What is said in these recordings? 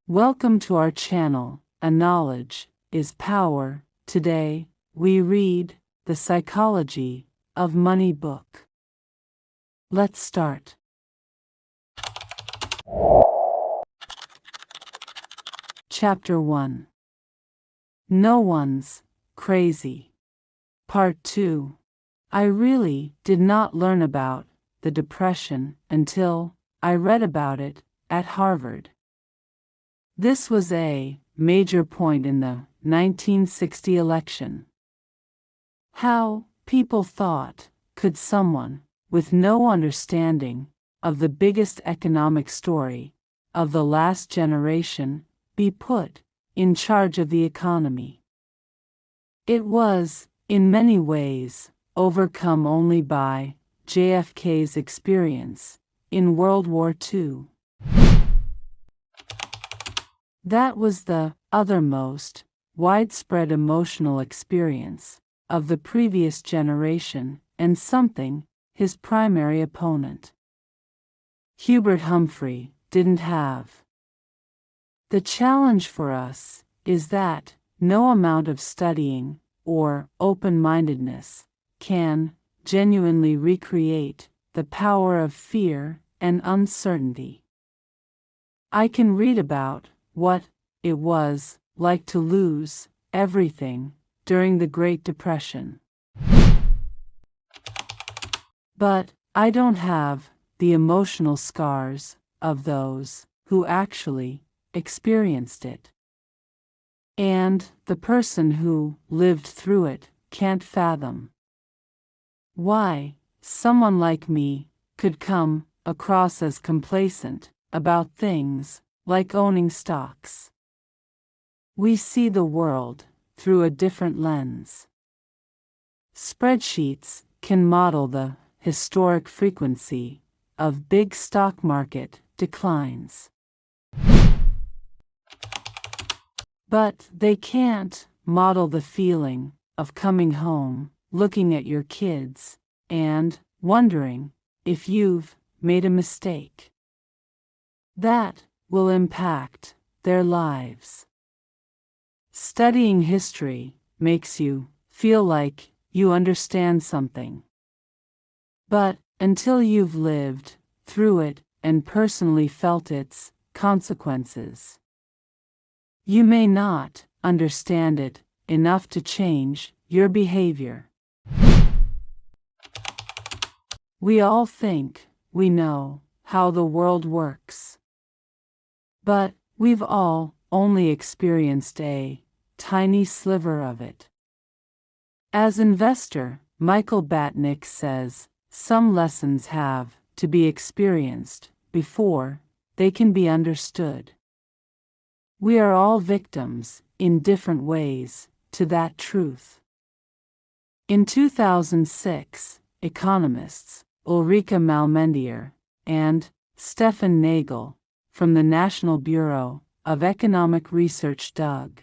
Welcome to our channel, A Knowledge is Power. Today, we read The Psychology of Money book. Let's start. Chapter 1. No One's Crazy. Part 2. I really did not learn about the Depression until I read about it at Harvard. This was a major point in the 1960 election. How, people thought, could someone with no understanding of the biggest economic story of the last generation be put in charge of the economy? It was, in many ways, overcome only by JFK's experience in World War II. That was the other most widespread emotional experience of the previous generation and something his primary opponent, Hubert Humphrey, didn't have. The challenge for us is that no amount of studying or open-mindedness can genuinely recreate the power of fear and uncertainty. I can read about what it was like to lose everything during the Great Depression. But I don't have the emotional scars of those who actually experienced it. And the person who lived through it can't fathom why someone like me could come across as complacent about things like owning stocks. We see the world through a different lens. Spreadsheets can model the historic frequency of big stock market declines. But they can't model the feeling of coming home, looking at your kids, and wondering if you've made a mistake that will impact their lives. Studying history makes you feel like you understand something. But until you've lived through it and personally felt its consequences, you may not understand it enough to change your behavior. We all think we know how the world works. But we've all only experienced a tiny sliver of it. As investor Michael Batnick says, some lessons have to be experienced before they can be understood. We are all victims in different ways to that truth. In 2006, economists Ulrike Malmendier and Stefan Nagel from the National Bureau of Economic Research dug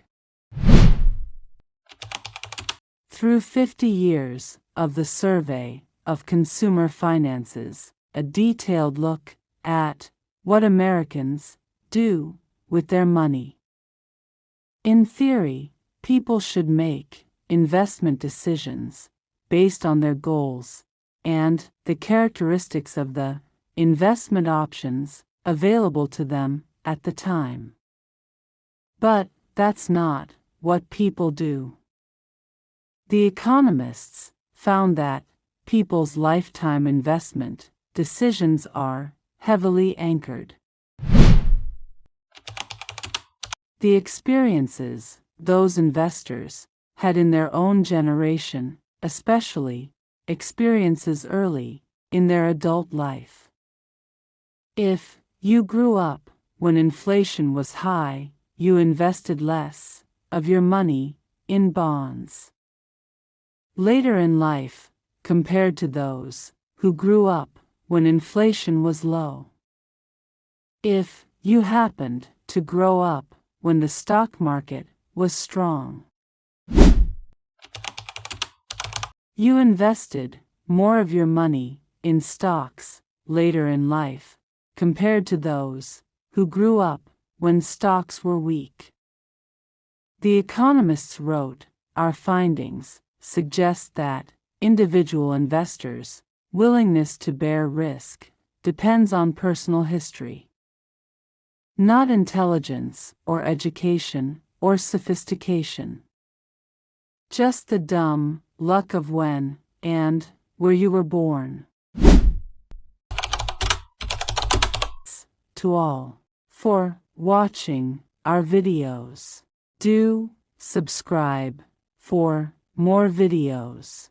through 50 years of the survey of consumer finances, a detailed look at what Americans do with their money. In theory, people should make investment decisions based on their goals and the characteristics of the investment options available to them at the time. But that's not what people do. The economists found that people's lifetime investment decisions are heavily anchored. The experiences those investors had in their own generation, especially experiences early in their adult life. If you grew up when inflation was high, you invested less of your money in bonds. Later in life, compared to those who grew up when inflation was low. If you happened to grow up when the stock market was strong, you invested more of your money in stocks later in life compared to those who grew up when stocks were weak. The economists wrote, our findings suggest that individual investors' willingness to bear risk depends on personal history, not intelligence or education or sophistication. Just the dumb luck of when and where you were born. To all for watching our videos. Do subscribe for more videos.